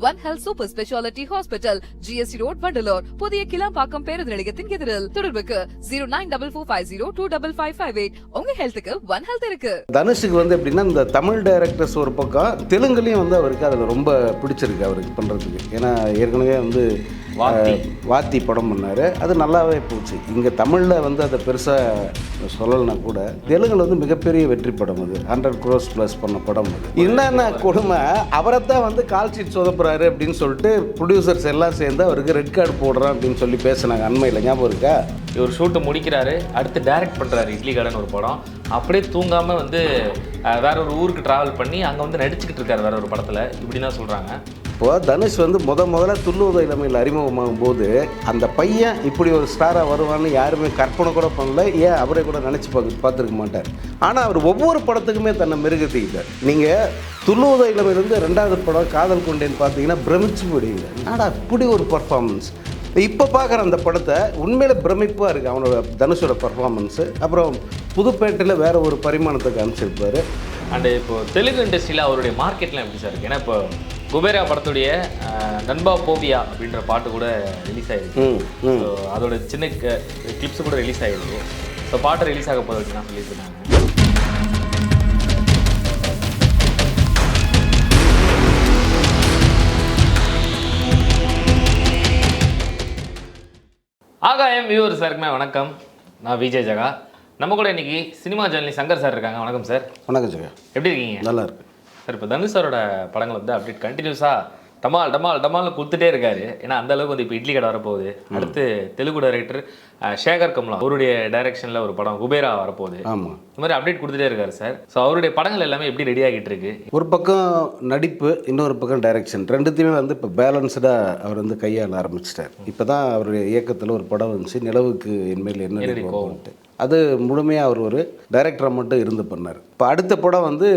One Health Super Speciality Hospital, GST Road, Vandalore. புதிய கிளாம்பாக்கம் பேருந்து நிலையத்தின் எதிரில். தொடர்புக்கு 0944502558. உங்க ஹெல்த்துக்கு ஒன் ஹெல்த் இருக்கு. தனுஷுக்கு வந்து எப்படின்னா இந்த தமிழ் டைரக்டர்ஸ் ஒரு பக்கம், தெலுங்குலையும் வந்து அவருக்கு அதில் ரொம்ப பிடிச்சிருக்கு அவருக்கு பண்ணுறதுக்கு. ஏன்னா ஏற்கனவே வந்து வாத்தி படம் பண்ணார், அது நல்லாவே போச்சு. இங்கே தமிழில் வந்து அதை பெருசாக சொல்லலைன்னா கூட தெலுங்கில் வந்து மிகப்பெரிய வெற்றி படம் அது. 100 crores ப்ளஸ் பண்ண படம் அது. என்னென்ன கொடுமை, அவரைத்தான் வந்து கால் ஷீட் சொதப்புறாரு அப்படின்னு சொல்லிட்டு ப்ரொடியூசர்ஸ் எல்லாம் சேர்ந்து அவருக்கு ரெட் கார்டு போடுறான் அப்படின்னு சொல்லி பேசினாங்க. அண்மையில் ஞாபகம் இருக்கா? இவர் ஷூட்டை முடிக்கிறாரு, அடுத்து டைரக்ட் பண்ணுறாரு இட்லி கடன் ஒரு படம். அப்படியே தூங்காமல் வந்து வேற ஒரு ஊருக்கு ட்ராவல் பண்ணி அங்கே வந்து நடிச்சுக்கிட்டு இருக்காரு வேற ஒரு படத்தில், இப்படி தான் சொல்கிறாங்க. இப்போது தனுஷ் வந்து முதல்ல துள்ளுவத இளமையில் அறிமுகமாகும் போது அந்த பையன் இப்படி ஒரு ஸ்டாராக வருவான்னு யாருமே கற்பனை கூட பண்ணல. ஏன் அவரே கூட நினச்சி பார்த்துருக்க மாட்டார். ஆனால் அவர் ஒவ்வொரு படத்துக்குமே தன்னை மெருகத்திக்கிட்டார். நீங்கள் துள்ளுவத இளமையிலேருந்து 2வது படம் காதல் கொண்டேன்னு பார்த்தீங்கன்னா பிரமிச்சு போடுவீங்க. ஆனால் அப்படி ஒரு பர்ஃபார்மன்ஸ். இப்போ பார்க்குற அந்த படத்தை உண்மையில பிரமிப்பாக இருக்குது அவனோட தனுஷோட பர்ஃபார்மன்ஸு. அப்புறம் புதுப்பேட்டையில் வேறு ஒரு பரிமாணத்தை காமிச்சிருப்பார். அண்டு இப்போது தெலுங்கு இண்டஸ்ட்ரியில் அவருடைய மார்க்கெட்லாம் எப்படி சார் இருக்குது? ஏன்னா இப்போ குபேரா படத்துடைய நண்பா போவியா அப்படின்ற பாட்டு கூட ரிலீஸ் ஆகிருக்கு. ஸோ அதோட சின்ன கிளிப்ஸ் கூட ரிலீஸ் ஆகிருக்கு. ஸோ பாட்டு ரிலீஸ் ஆக போகுது அப்படின்னு சொல்லியிருக்காங்க. ஆகாயம் வியூவர் சாருக்குமே வணக்கம். நான் விஜய் ஜகா. நம்ம கூட இன்னைக்கு சினிமா ஜேர்னலிஸ்ட் சங்கர் சார் இருக்காங்க. வணக்கம் சார். வணக்கம் ஜகா. எப்படி இருக்கீங்க? நல்லா இருக்கு சார். இப்போ தனுஷ் சாரோட படங்கள் வந்து அப்டேட் கண்டினியூஸாக டமால்னு கொடுத்துட்டே இருக்காரு. ஏன்னா அந்த அளவுக்கு வந்து இப்போ இட்லி கடை வரப்போகுது. அடுத்து தெலுங்கு டைரக்டர் சேகர் கம்லா அவருடைய டைரக்ஷனில் ஒரு படம் குபேரா வரப்போகுது. ஆமாம், இந்த மாதிரி அப்டேட் கொடுத்துட்டே இருக்காரு சார். ஸோ அவருடைய படங்கள் எல்லாமே எப்படி ரெடி ஆகிட்டு இருக்கு? ஒரு பக்கம் நடிப்பு, இன்னொரு பக்கம் டைரக்ஷன், ரெண்டுத்தையுமே வந்து இப்போ பேலன்ஸ்டாக அவர் வந்து கையாள ஆரம்பிச்சிட்டார். இப்போ தான் அவருடைய இயக்கத்தில் ஒரு படம் வந்துச்சு, நிலவுக்கு என்மேல் என்ன கோவம்ட்டு. அது முழுமையாக அவர் ஒரு டைரக்டராக மட்டும் இருந்து பண்ணார். இப்போ அடுத்த படம் வந்து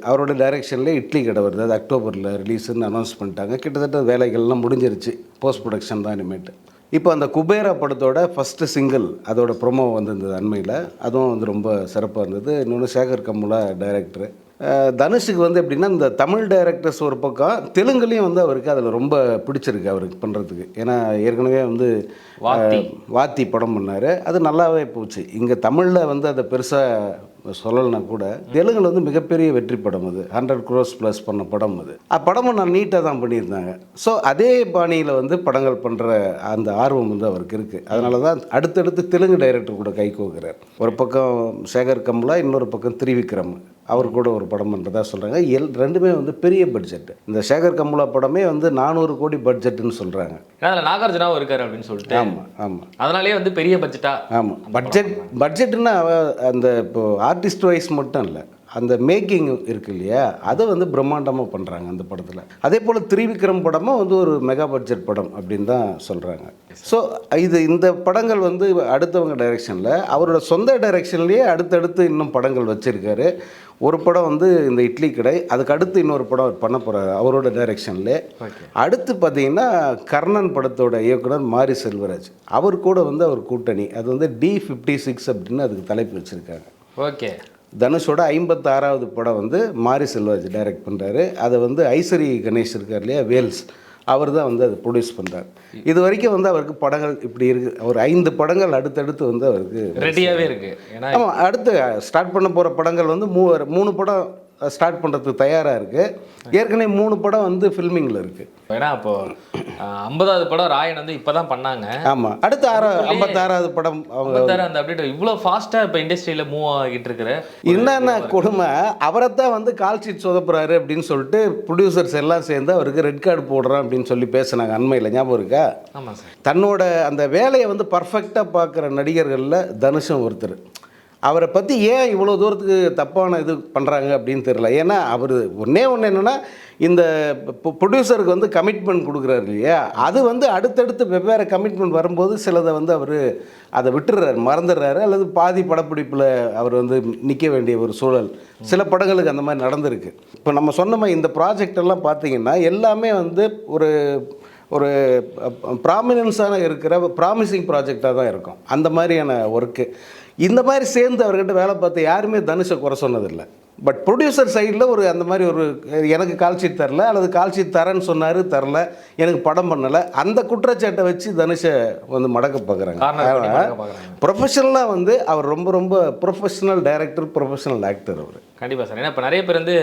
அவரோட டைரக்ஷன்லேயே இட்லி கடை வருது. அது அக்டோபரில் ரிலீஸுன்னு அனௌன்ஸ் பண்ணிட்டாங்க. கிட்டத்தட்ட வேலைகள்லாம் முடிஞ்சிருச்சு, போஸ்ட் ப்ரொடக்ஷன் தான் இனிமேட்டு. இப்போ அந்த குபேரா படத்தோட ஃபஸ்ட்டு சிங்கிள் அதோட ப்ரொமோ வந்திருந்தது அண்மையில். அதுவும் வந்து ரொம்ப சிறப்பாக இருந்தது. இன்னொன்று சேகர் கம்முலா டைரக்டரு. தனுஷுக்கு வந்து எப்படின்னா இந்த தமிழ் டைரக்டர்ஸ் ஒரு பக்கம், தெலுங்குலேயும் வந்து அவருக்கு அதில் ரொம்ப பிடிச்சிருக்கு அவருக்கு பண்ணுறதுக்கு. ஏன்னா ஏற்கனவே வந்து வாத்தி படம் பண்ணார், அது நல்லாவே போச்சு. இங்கே தமிழில் வந்து அதை பெருசாக சொல்லலைன்னா கூட தெலுங்கில் வந்து மிகப்பெரிய வெற்றி படம் அது. 100 crores ப்ளஸ் பண்ண படம் அது. படமும் நான் நீட்டாக தான் பண்ணியிருந்தாங்க. ஸோ அதே பாணியில் வந்து படங்கள் பண்ணுற அந்த ஆர்வம் வந்து அவருக்கு இருக்குது. அதனால தான் அடுத்தடுத்து தெலுங்கு டைரக்டர் கூட கை கோக்குறார். ஒரு பக்கம் சேகர் கம்லா, இன்னொரு பக்கம் திரிவிக்ரம் அவர் கூட ஒரு படம் பண்ணுறதா சொல்கிறாங்க. ரெண்டுமே வந்து பெரிய பட்ஜெட். இந்த சேகர் கம்லா படமே வந்து 400 கோடி பட்ஜெட்டுன்னு சொல்கிறாங்க. அதில் நாகார்ஜுனாவும் இருக்காரு அப்படின்னு சொல்லிட்டு. ஆமாம், அதனாலே வந்து பெரிய பட்ஜெட்டா. ஆமாம், பட்ஜெட்டுன்னா அந்த இப்போ ஆர்டிஸ்ட் வைஸ் மட்டும் இல்லை, அந்த மேக்கிங் இருக்கு இல்லையா, அதை வந்து பிரம்மாண்டமாக பண்ணுறாங்க அந்த படத்தில். அதே போல் திரிவிக்ரம் படமும் வந்து ஒரு மெகா பட்ஜெட் படம் அப்படின்னு தான் சொல்கிறாங்க. ஸோ இந்த படங்கள் வந்து அடுத்தவங்க டைரெக்ஷனில், அவரோட சொந்த டைரெக்ஷன்லேயே அடுத்தடுத்து இன்னும் படங்கள் வச்சுருக்காரு. ஒரு படம் வந்து இந்த இட்லி கடை, அதுக்கு அடுத்து இன்னொரு படம் பண்ண போகிறாரு அவரோட டைரெக்ஷன்லே. அடுத்து பார்த்தீங்கன்னா கர்ணன் படத்தோட இயக்குனர் மாரி செல்வராஜ், அவர் கூட வந்து அவர் கூட்டணி. அது வந்து D56 அப்படின்னு அதுக்கு தலைப்பு வச்சுருக்காங்க. ஓகே. தனுஷோட 56வது படம் வந்து மாரி செல்வராஜ் டைரக்ட் பண்ணுறாரு. அதை வந்து ஐஸ்வரி கணேஷ் இருக்கார் இல்லையா, வேல்ஸ், அவர் தான் வந்து அதை ப்ரொடியூஸ் பண்ணுறாரு. இது வரைக்கும் வந்து அவருக்கு படங்கள் இப்படி இருக்குது. ஒரு 5 படங்கள் அடுத்தடுத்து வந்து அவருக்கு ரெடியாகவே இருக்குது. ஆமாம், அடுத்து ஸ்டார்ட் பண்ண போகிற படங்கள் வந்து 3 படம் ஸ்டார்ட் பண்ணுறதுக்கு தயாராக இருக்குது. ஏற்கனவே 3 படம் வந்து ஃபில்மிங்கில் இருக்குது. ஏன்னா இப்போது 50வது படம் ராயன் வந்து இப்போ தான் பண்ணாங்க. ஆமாம், அடுத்து 56வது படம் அவங்க அந்த அப்டேட் இவ்வளோ ஃபாஸ்ட்டாக இப்போ இண்டஸ்ட்ரியில் மூவ் ஆகிட்டு இருக்கிற என்னென்ன கொடுமை, அவரைத்தான் வந்து கால் ஷீட் சொதப்புறாரு அப்படின்னு சொல்லிட்டு ப்ரொடியூசர்ஸ் எல்லாம் சேர்ந்து அவருக்கு ரெட் கார்டு போடுறான் அப்படின்னு சொல்லி பேசினாங்க அண்மையில். ஞாபகம் இருக்கா? ஆமாம் சார். தன்னோட அந்த வேலையை வந்து பர்ஃபெக்டாக பார்க்குற நடிகர்களில் தனுஷும் ஒருத்தர். அவரை பற்றி ஏன் இவ்வளோ தூரத்துக்கு தப்பான இது பண்ணுறாங்க அப்படின்னு தெரியல. ஏன்னா அவர் ஒன்றே என்னென்னா, இந்த ப்ரொடியூசருக்கு வந்து கமிட்மெண்ட் கொடுக்குறாரு இல்லையா, அது வந்து அடுத்தடுத்து வெவ்வேறு கமிட்மெண்ட் வரும்போது சிலதை வந்து அவர் அதை விட்டுறாரு, மறந்துடுறாரு, அல்லது பாதி படப்பிடிப்பில் அவர் வந்து நிற்க வேண்டிய ஒரு சூழல் சில படங்களுக்கு அந்த மாதிரி நடந்திருக்கு. இப்போ நம்ம சொன்ன மாதிரி இந்த ப்ராஜெக்ட் எல்லாம் பார்த்தீங்கன்னா எல்லாமே வந்து ஒரு ப்ராமினன்ஸான இருக்கிற ப்ராமிசிங் ப்ராஜெக்டாக தான் இருக்கும். அந்த மாதிரியான ஒர்க்கு இந்த மாதிரி சேர்ந்து அவர்கிட்ட வேலை பார்த்து யாருமே தனுஷை குறை சொன்னதில்லை. பட் ப்ரொடியூசர் சைடில் ஒரு அந்த மாதிரி ஒரு எனக்கு கால் ஷீட் தரல அல்லது கால் ஷீட் தரேன்னு சொன்னார், தரல, எனக்கு படம் பண்ணலை, அந்த குற்றச்சாட்டை வச்சு தனுஷை வந்து மடக்க பார்க்குறாங்க. ப்ரொஃபஷனலாக வந்து அவர் ரொம்ப ரொம்ப ப்ரொஃபஷனல் டைரக்டர், ப்ரொஃபஷனல் ஆக்டர் அவர். கண்டிப்பாக சார். ஏன்னா இப்போ நிறைய பேர் வந்து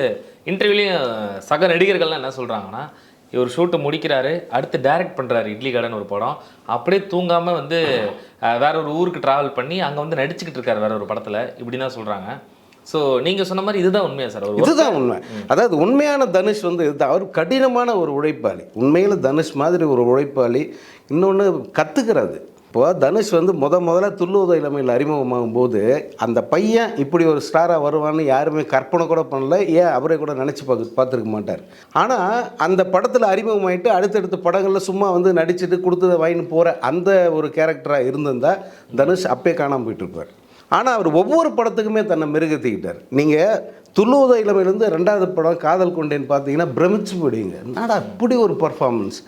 இன்டர்வியூலையும் சக நடிகர்கள்லாம் என்ன சொல்கிறாங்கன்னா, இவர் ஷூட்டு முடிக்கிறாரு, அடுத்து டைரக்ட் பண்ணுறாரு இட்லி கடன் ஒரு படம், அப்படியே தூங்காமல் வந்து வேற ஒரு ஊருக்கு ட்ராவல் பண்ணி அங்கே வந்து நடிச்சுக்கிட்டு இருக்காரு வேற ஒரு படத்தில், இப்படி தான் சொல்கிறாங்க. ஸோ நீங்கள் சொன்ன மாதிரி இதுதான் உண்மையா சார்? இதுதான் உண்மை. அதாவது உண்மையான தனுஷ் வந்து இதுதான். அவர் கடினமான ஒரு உழைப்பாளி. உண்மையில் தனுஷ் மாதிரி ஒரு உழைப்பாளி. இன்னொன்று கற்றுக்கிறது. இப்போது தனுஷ் வந்து முதல்ல துள்ளுவத இளமையில் அறிமுகமாகும் போது அந்த பையன் இப்படி ஒரு ஸ்டாராக வருவான்னு யாருமே கற்பனை கூட பண்ணல. ஏன் அவரை கூட நினச்சி பார்த்துருக்க மாட்டார். ஆனால் அந்த படத்தில் அறிமுகமாயிட்டு அடுத்தடுத்த படங்களில் சும்மா வந்து நடிச்சுட்டு கொடுத்ததை வாங்கின்னு போகிற அந்த ஒரு கேரக்டராக இருந்திருந்தால் தனுஷ் அப்பே காணாமல் போயிட்டுருப்பார். ஆனால் அவர் ஒவ்வொரு படத்துக்குமே தன்னை மெருகேற்றிக்கிட்டார். நீங்கள் துள்ளுவத இளமையிலேருந்து 2வது படம் காதல் கொண்டேன்னு பார்த்தீங்கன்னா பிரமிச்சு போயிடுவீங்க. என்னடா இப்படி ஒரு பர்ஃபார்மன்ஸ்.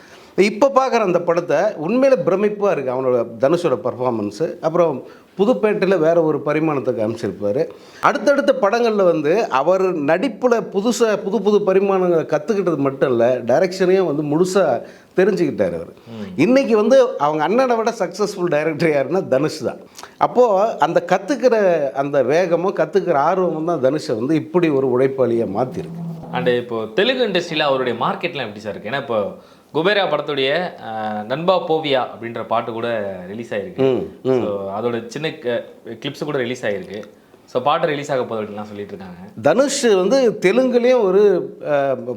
இப்போ பார்க்குற அந்த படத்தை உண்மையில் பிரமிப்பாக இருக்குது அவனோட தனுஷோட பர்ஃபார்மன்ஸு. அப்புறம் புதுப்பேட்டையில் வேறு ஒரு பரிமாணத்தை காமிச்சிருப்பார். அடுத்தடுத்த படங்களில் வந்து அவர் நடிப்பில் புது பரிமாணங்களை கற்றுக்கிட்டது மட்டும் இல்லை, டைரக்ஷனையும் வந்து முழுசாக தெரிஞ்சுக்கிட்டார் அவர். இன்றைக்கி வந்து அவங்க அண்ணனை விட சக்ஸஸ்ஃபுல் டைரக்டர் யாருன்னா தனுஷ் தான். அப்போது அந்த கற்றுக்கிற அந்த வேகமும் கற்றுக்கிற ஆர்வமும் தான் தனுஷை வந்து இப்படி ஒரு உழைப்பாளியாக மாற்றிருக்கு. அண்டு இப்போது தெலுங்கு இண்டஸ்ட்ரியில் அவருடைய மார்க்கெட்லாம் எப்படி சார் இருக்குது? ஏன்னா இப்போ குபேரா படத்துடைய நண்பா போவியா அப்படின்ற பாட்டு கூட ரிலீஸ் ஆகிருக்கு. ஸோ அதோட சின்ன கிளிப்ஸ் கூட ரிலீஸ் ஆகிருக்கு. ஸோ பாட்டு ரிலீஸ் ஆக போகுது அப்படின்லாம் சொல்லிட்டு இருக்காங்க. தனுஷ் வந்து தெலுங்குலேயும் ஒரு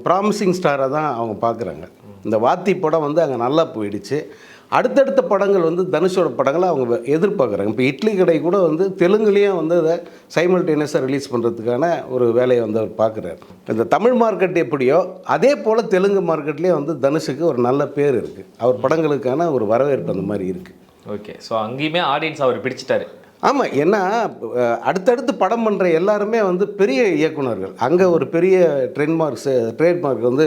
ப்ராமிசிங் ஸ்டாராக தான் அவங்க பார்க்குறாங்க. இந்த வாத்தி படம் வந்து அங்கே நல்லா போயிடுச்சு. அடுத்தடுத்த படங்கள் வந்து தனுஷோட படங்களை அவங்க எதிர்பார்க்குறாங்க. இப்போ இட்லி கடை கூட வந்து தெலுங்குலேயும் வந்து அதை சைமல்டேனியஸாக ரிலீஸ் பண்ணுறதுக்கான ஒரு வேலையை வந்து அவர் பார்க்குறாரு. இந்த தமிழ் மார்க்கெட் எப்படியோ அதே போல் தெலுங்கு மார்க்கெட்லேயும் வந்து தனுஷுக்கு ஒரு நல்ல பேர் இருக்குது. அவர் படங்களுக்கான ஒரு வரவேற்பு அந்த மாதிரி இருக்குது. ஓகே. ஸோ அங்கேயுமே ஆடியன்ஸ் அவர் பிடிச்சிட்டாரு. ஆமாம். ஏன்னா அடுத்தடுத்து படம் பண்ணுற எல்லாருமே வந்து பெரிய இயக்குனர்கள். அங்கே ஒரு பெரிய ட்ரேட்மார்க் வந்து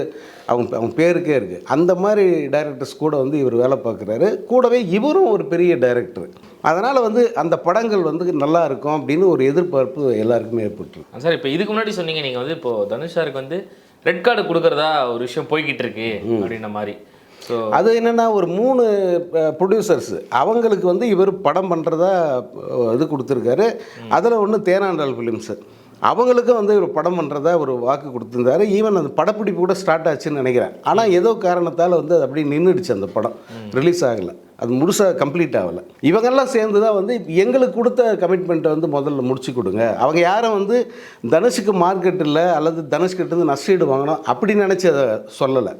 அவங்க பேருக்கே இருக்குது. அந்த மாதிரி டைரக்டர்ஸ் கூட வந்து இவர் வேலை பார்க்குறாரு. கூடவே இவரும் ஒரு பெரிய டைரக்டர். அதனால் வந்து அந்த படங்கள் வந்து நல்லா இருக்கும் அப்படின்னு ஒரு எதிர்பார்ப்பு எல்லாருக்குமே ஏற்பட்டுருக்கு. சார் இப்போ இதுக்கு முன்னாடி சொன்னீங்க நீங்கள் வந்து இப்போது தனுஷ் சாருக்கு வந்து ரெட் கார்டு கொடுக்குறதா ஒரு விஷயம் போய்கிட்டு இருக்கு அப்படின்ற மாதிரி. ஸோ அது என்னென்னா ஒரு 3 ப்ரொடியூசர்ஸ் அவங்களுக்கு வந்து இவர் படம் பண்ணுறதா இது கொடுத்துருக்காரு. அதில் ஒன்று தேனாண்டாள் ஃபிலிம்ஸு அவங்களுக்கும் வந்து இவர் படம் பண்ணுறதா ஒரு வாக்கு கொடுத்துருந்தாரு. ஈவன் அந்த படப்பிடிப்பு கூட ஸ்டார்ட் ஆச்சுன்னு நினைக்கிறேன். ஆனால் ஏதோ காரணத்தால் வந்து அது அப்படியே நின்றுடுச்சு. அந்த படம் ரிலீஸ் ஆகலை. அது முழுசாக கம்ப்ளீட் ஆகலை. இவங்கெல்லாம் சேர்ந்து தான் வந்து எங்களுக்கு கொடுத்த கமிட்மெண்ட்டை வந்து முதல்ல முடிச்சு கொடுங்க. அவங்க யாரும் வந்து தனுஷுக்கு மார்க்கெட் இல்லை அல்லது தனுஷ்கிட்ட இருந்து நஷ்டீடு வாங்கணும் அப்படி நினச்சி அதை சொல்லலை.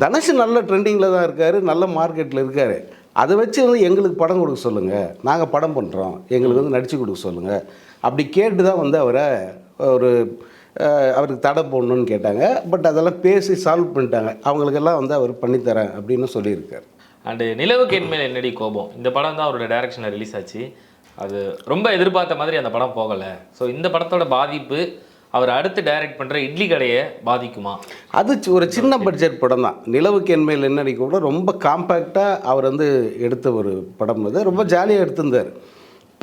தனுஷ் நல்ல ட்ரெண்டிங்கில் தான் இருக்கார், நல்ல மார்க்கெட்டில் இருக்கார். அதை வச்சு வந்து எங்களுக்கு படம் கொடுக்க சொல்லுங்கள், நாங்கள் படம் பண்ணுறோம், எங்களுக்கு வந்து நடித்து கொடுக்க சொல்லுங்கள் அப்படி கேட்டு தான் வந்து அவருக்கு தடை போடணுன்னு கேட்டாங்க. பட் அதெல்லாம் பேசி சால்வ் பண்ணிட்டாங்க. அவங்களுக்கெல்லாம் வந்து அவர் பண்ணித்தரேன் அப்படின்னு சொல்லியிருக்கார். அண்டு நிலவுக்கு என்மேல் என்னடி கோபம் இந்த படம் தான் அவரோட டைரக்ஷனில் ரிலீஸ் ஆச்சு. அது ரொம்ப எதிர்பார்த்த மாதிரி அந்த படம் போகலை. ஸோ இந்த படத்தோட பாதிப்பு அவர் அடுத்து டைரக்ட் பண்ணுற இட்லி கடையை பாதிக்குமா? அது ஒரு சின்ன பட்ஜெட் படம் தான். நிலவுக்கு என்மேல் என்னடி கூட ரொம்ப காம்பேக்டாக அவர் வந்து எடுத்த ஒரு படம். அது ரொம்ப ஜாலியாக எடுத்திருந்தார்.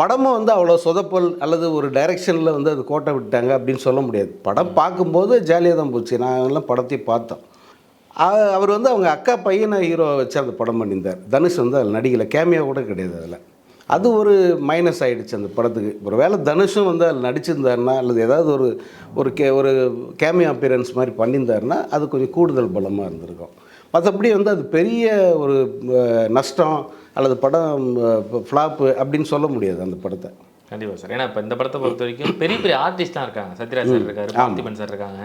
படமும் வந்து அவ்வளோ சொதப்பல் அல்லது ஒரு டைரெக்ஷனில் வந்து அது கோட்டை விட்டாங்க அப்படின்னு சொல்ல முடியாது. படம் பார்க்கும்போது ஜாலியாக தான் போச்சு. நாங்கள்லாம் படத்தையும் பார்த்தோம். அவர் வந்து அவங்க அக்கா பையனை ஹீரோவை வச்சு அந்த படம் பண்ணியிருந்தார். தனுஷ் வந்து அதில் நடிகலை, கேமியா கூட கிடையாது அதில். அது ஒரு மைனஸ் ஆகிடுச்சு அந்த படத்துக்கு. ஒரு வேளை தனுஷும் வந்து அதில் நடிச்சிருந்தாருன்னா அல்லது ஏதாவது ஒரு கேமியா அப்பியரன்ஸ் மாதிரி பண்ணியிருந்தாருன்னா அது கொஞ்சம் கூடுதல் பலமாக இருந்திருக்கும். மற்றபடி வந்து அது பெரிய ஒரு நஷ்டம் அல்லது படம் ஃப்ளாப்பு அப்படின்னு சொல்ல முடியாது அந்த படத்தை. கண்டிப்பாக சார். ஏன்னா இப்போ இந்த படத்தை பொறுத்த வரைக்கும் பெரிய பெரிய ஆர்டிஸ்ட்லாம் இருக்காங்க. சத்யராஜ் சார் இருக்காரு, பார்த்திபன் சார் இருக்காங்க,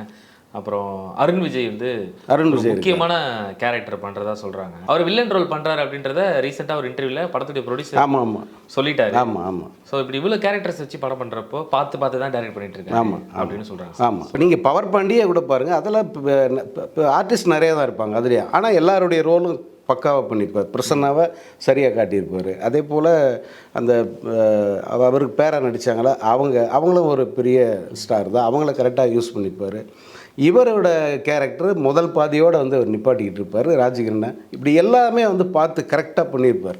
அப்புறம் அருண் விஜய் முக்கியமான கேரக்டர் பண்ணுறதா சொல்கிறாங்க. அவர் வில்லன் ரோல் பண்ணுறாரு அப்படின்றத ரீசெண்டாக ஒரு இன்டர்வியூவில் படத்துடைய ப்ரொடியூசர் சொல்லிட்டாரு. ஸோ இப்படி இவ்வளோ கேரக்டர்ஸ் வச்சு படம் பண்ணுறப்போ பார்த்து தான் டைரக்ட் பண்ணிட்டு இருக்காங்க அப்படின்னு சொல்கிறாங்க. ஆமாம். நீங்கள் பவர் பாண்டியே கூட பாருங்கள். அதெல்லாம் ஆர்டிஸ்ட் நிறையா தான் இருப்பாங்க அதுலேயே. ஆனால் எல்லாருடைய ரோலும் பக்காவாக பண்ணியிருப்பார். பிரசன்னாவை சரியாக காட்டியிருப்பார். அதே போல் அந்த அவருக்கு பேராக நடித்தாங்களா அவங்களும் ஒரு பெரிய ஸ்டார் தான். அவங்கள கரெக்டாக யூஸ் பண்ணியிருப்பார். இவரோட கேரக்டர் முதல் பாதியோடு வந்து அவர் நிப்பாட்டிக்கிட்டு இருப்பார். ராஜகிரனை இப்படி எல்லாமே வந்து பார்த்து கரெக்டாக பண்ணியிருப்பார்.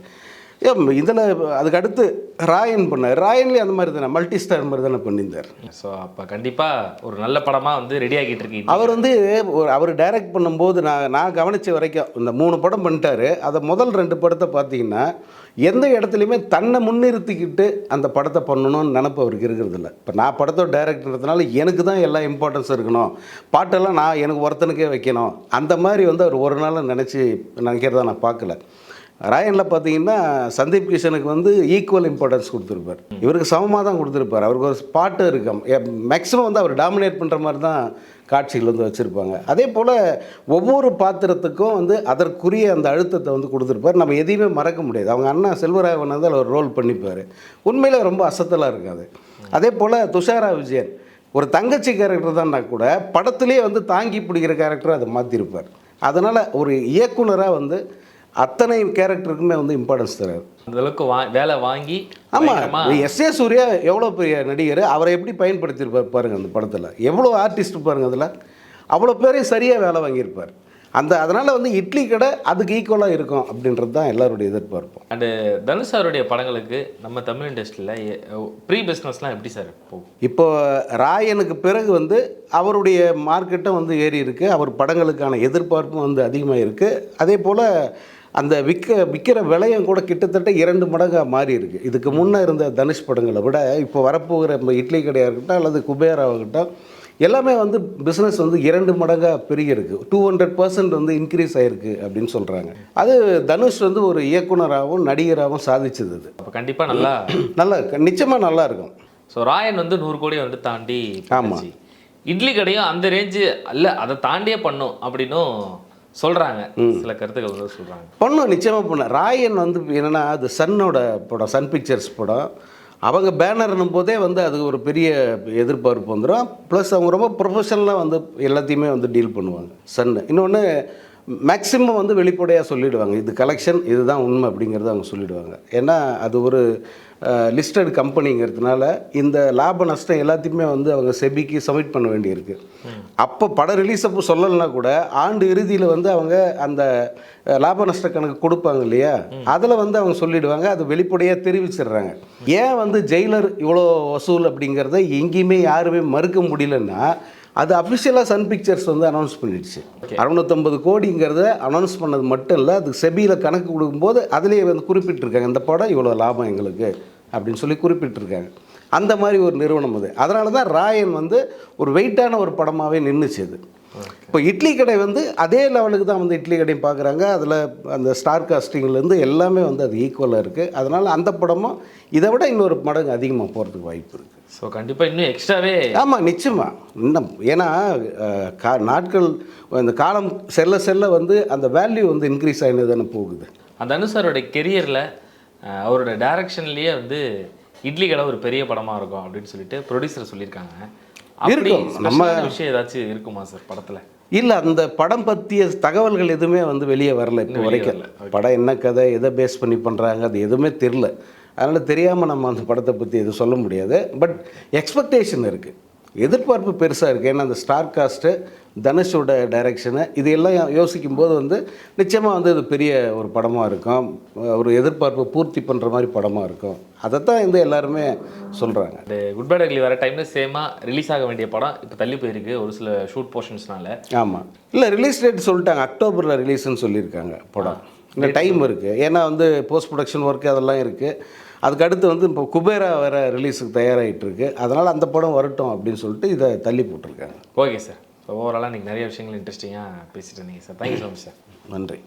இதில் அதுக்கு அடுத்து ராயன் பண்ணார். ராயன்லேயே அந்த மாதிரி தானே மல்டி ஸ்டார் மாதிரி தானே பண்ணியிருந்தார். ஸோ அப்போ கண்டிப்பாக ஒரு நல்ல படமாக வந்து ரெடி ஆகிட்டு இருக்கீங்க. அவர் வந்து அவர் டைரக்ட் பண்ணும்போது நான் கவனித்த வரைக்கும் இந்த 3 படம் பண்ணிட்டாரு. அதை முதல் 2 படத்தை பார்த்தீங்கன்னா எந்த இடத்துலையுமே தன்னை முன்னிறுத்திக்கிட்டு அந்த படத்தை பண்ணணும்னு நினப்பு அவருக்கு இருக்கிறது இல்லை. இப்போ நான் படத்தோட டைரக்டர்ன்றதுனால எனக்கு தான் எல்லா இம்பார்ட்டன்ஸ் இருக்கணும், பாட்டெல்லாம் நான் எனக்கு ஒருத்தனுக்கே வைக்கணும், அந்த மாதிரி வந்து அவர் ஒரு நாள் நினைக்கிறதா நான் பார்க்கல. ராயனில் பார்த்தீங்கன்னா சந்தீப் கிஷனுக்கு வந்து ஈக்குவல் இம்பார்ட்டன்ஸ் கொடுத்துருப்பார், இவருக்கு சமமாக தான் கொடுத்துருப்பார். அவருக்கு ஒரு பாட்டு இருக்கும், மேக்ஸிமம் வந்து அவர் டாமினேட் பண்ணுற மாதிரி தான் காட்சிகள் வந்து வச்சுருப்பாங்க. அதே போல் ஒவ்வொரு பாத்திரத்துக்கும் வந்து அதற்குரிய அந்த அழுத்தத்தை வந்து கொடுத்துருப்பார். நம்ம எதையுமே மறக்க முடியாது. அவங்க அண்ணா செல்வராகவன் வந்து அவர் ரோல் பண்ணிப்பார், உண்மையில் ரொம்ப அசத்தலாக இருக்காது. அதே போல் துஷாரா விஜயன் ஒரு தங்கச்சி கேரக்டர் தான்னா கூட படத்துலேயே வந்து தாங்கி பிடிக்கிற கேரக்டரை அதை மாற்றிருப்பார். அதனால் ஒரு இயக்குனராக வந்து அத்தனை கேரக்டருக்குமே வந்து இம்பார்ட்டன்ஸ் தராரு. அந்தளவுக்கு வேலை வாங்கி. ஆமாம், எஸ்.ஏ. சூர்யா எவ்வளோ பெரிய நடிகர், அவரை எப்படி பயன்படுத்தியிருப்பார் பாருங்கள். அந்த படத்தில் எவ்வளோ ஆர்டிஸ்ட் பாருங்கள், அதில் அவ்வளோ பேரையும் சரியாக வேலை வாங்கியிருப்பார். அதனால் வந்து இட்லி கடை அதுக்கு ஈக்குவலாக இருக்கும் அப்படின்றது தான் எல்லாருடைய எதிர்பார்ப்போம். அண்டு தனுஷ் அவருடைய படங்களுக்கு நம்ம தமிழ் இண்டஸ்ட்ரியில் ப்ரீ பிஸ்னஸ்லாம் எப்படி சார் போகும்? இப்போ ராயனுக்கு பிறகு வந்து அவருடைய மார்க்கெட்டும் வந்து ஏறி இருக்குது, அவர் படங்களுக்கான எதிர்பார்ப்பும் வந்து அதிகமாக இருக்குது. அதே போல் அந்த விற்கிற விலையும் கூட கிட்டத்தட்ட 2 மடங்காக மாறி இருக்குது. இதுக்கு முன்னே இருந்த தனுஷ் படங்களை விட இப்போ வரப்போகிற இட்லி கடையாக இருக்கட்டும் அல்லது குபேராகட்டும் எல்லாமே வந்து பிஸ்னஸ் வந்து 2 மடங்காக பெருகிருக்கு. 200% வந்து இன்க்ரீஸ் ஆகிருக்கு அப்படின்னு சொல்கிறாங்க. அது தனுஷ் வந்து ஒரு இயக்குனராகவும் நடிகராகவும் சாதிச்சது. அது அப்போ கண்டிப்பாக நல்லா நிச்சயமாக நல்லா இருக்கும். ஸோ ராயன் வந்து 100 கோடி வந்து தாண்டி. ஆமாம், இட்லி கடையும் அந்த ரேஞ்சு இல்லை, அதை தாண்டியே பண்ணும் அப்படின்னும் சொல்கிறாங்க. சில கருத்துக்கள் வந்து சொல்கிறாங்க. பண்ணும், நிச்சயமாக பண்ணும். ராயன் வந்து என்னென்னா அது சன்னோட படம், சன் பிக்சர்ஸ் படம். அவங்க பேனர்னும் போதே வந்து அது ஒரு பெரிய எதிர்பார்ப்பு வந்துடும். ப்ளஸ் அவங்க ரொம்ப ப்ரொஃபஷனலாக வந்து எல்லாத்தையுமே வந்து டீல் பண்ணுவாங்க சன்னு. இன்னொன்று மேக்ஸிமம் வந்து வெளிப்படையாக சொல்லிவிடுவாங்க, இது கலெக்ஷன், இதுதான் உண்மை அப்படிங்கிறத அவங்க சொல்லிவிடுவாங்க. ஏன்னா அது ஒரு லிஸ்டட் கம்பெனிங்கிறதுனால இந்த லாப நஷ்டம் எல்லாத்தையுமே வந்து அவங்க செபிக்கு சப்மிட் பண்ண வேண்டியிருக்கு. அப்போ படம் ரிலீஸ் அப்போ சொல்லலைன்னா கூட ஆண்டு இறுதியில் வந்து அவங்க அந்த லாப நஷ்ட கணக்கு கொடுப்பாங்க இல்லையா, அதில் வந்து அவங்க சொல்லிவிடுவாங்க. அது வெளிப்படையாக தெரிவிச்சிடுறாங்க. ஏன் வந்து ஜெயிலர் இவ்வளோ வசூல் அப்படிங்கிறத எங்கேயுமே யாருமே மறுக்க முடியலன்னா அது அஃபிஷியலாக சன் பிக்சர்ஸ் வந்து அனௌன்ஸ் பண்ணிடுச்சு. 650 கோடிங்கிறத அனௌன்ஸ் பண்ணது மட்டும் இல்லை, அது செபியில் கணக்கு கொடுக்கும்போது அதிலேயே வந்து குறிப்பிட்டிருக்காங்க இந்த படம் இவ்வளோ லாபம் எங்களுக்கு அப்படின்னு சொல்லி குறிப்பிட்டிருக்காங்க. அந்த மாதிரி ஒரு நிறுவனம் அது. அதனால தான் ராயன் வந்து ஒரு வெயிட்டான ஒரு படமாகவே நின்றுச்சு. அது இப்போ இட்லி கடை வந்து அதே லெவலுக்கு தான் வந்து இட்லி கடையும் பார்க்குறாங்க. அதில் அந்த ஸ்டார் காஸ்டிங்லேருந்து எல்லாமே வந்து அது ஈக்குவலாக இருக்குது. அதனால் அந்த படமும் இதை விட இன்னொரு மடங்கு அதிகமாக போகிறதுக்கு வாய்ப்பு இருக்குது. ஸோ கண்டிப்பாக இன்னும் எக்ஸ்ட்ராவே. ஆமாம், நிச்சயமாக. இன்னும் ஏன்னா நாட்கள் இந்த காலம் செல்ல செல்ல வந்து அந்த வேல்யூ வந்து இன்க்ரீஸ் ஆகினது தானே போகுது. அந்த தனுஷரோட கெரியரில் அவரோட டைரக்ஷன்லேயே வந்து இட்லி கடை ஒரு பெரிய படமாக இருக்கும் அப்படின்னு சொல்லிட்டு ப்ரொடியூசர் சொல்லியிருக்காங்க. இருக்கும் நம்ம விஷயம் ஏதாச்சும் இருக்குமா சார் படத்தில்? இல்லை, அந்த படம் பற்றிய தகவல்கள் எதுவுமே வந்து வெளியே வரல இப்போ வரைக்கும். படம் என்ன கதை, எதை பேஸ் பண்ணி பண்ணுறாங்க, அது எதுவுமே தெரில. அதனால் தெரியாமல் நம்ம அந்த படத்தை பற்றி எதுவும் சொல்ல முடியாது. பட் எக்ஸ்பெக்டேஷன் இருக்குது, எதிர்பார்ப்பு பெருசாக இருக்குது. ஏன்னா அந்த ஸ்டார் காஸ்ட்டு, தனுஷோட டைரக்ஷனு, இது எல்லாம் யோசிக்கும் போது வந்து நிச்சயமாக வந்து இது பெரிய ஒரு படமாக இருக்கும், ஒரு எதிர்பார்ப்பை பூர்த்தி பண்ணுற மாதிரி படமாக இருக்கும். அதைத்தான் வந்து எல்லாருமே சொல்கிறாங்க. இந்த குட் பேட் அக்லி வர டைமில் சேமாக ரிலீஸ் ஆக வேண்டிய படம் இப்போ தள்ளி போயிருக்கு ஒரு சில ஷூட் போர்ஷன்ஸ்னால. ஆமாம், இல்லை ரிலீஸ் டேட் சொல்லிட்டாங்க, அக்டோபரில் ரிலீஸ்ன்னு சொல்லியிருக்காங்க. படம் இன்னும் டைம் இருக்குது, ஏன்னா வந்து போஸ்ட் ப்ரொடக்ஷன் ஒர்க்கு அதெல்லாம் இருக்குது. அதுக்கடுத்து வந்து இப்போ குபேரா வேறு ரிலீஸுக்கு தயாராகிட்டு இருக்கு. அதனால் அந்த படம் வரட்டும் அப்படின்னு சொல்லிட்டு இதை தள்ளி போட்டிருக்காங்க. ஓகே சார், ஓவராலாக நீங்கள் நிறைய விஷயங்கள் இன்ட்ரெஸ்டிங்காக பேசிட்டு இருந்தீங்க sir. Thank you so much sir. நன்றி.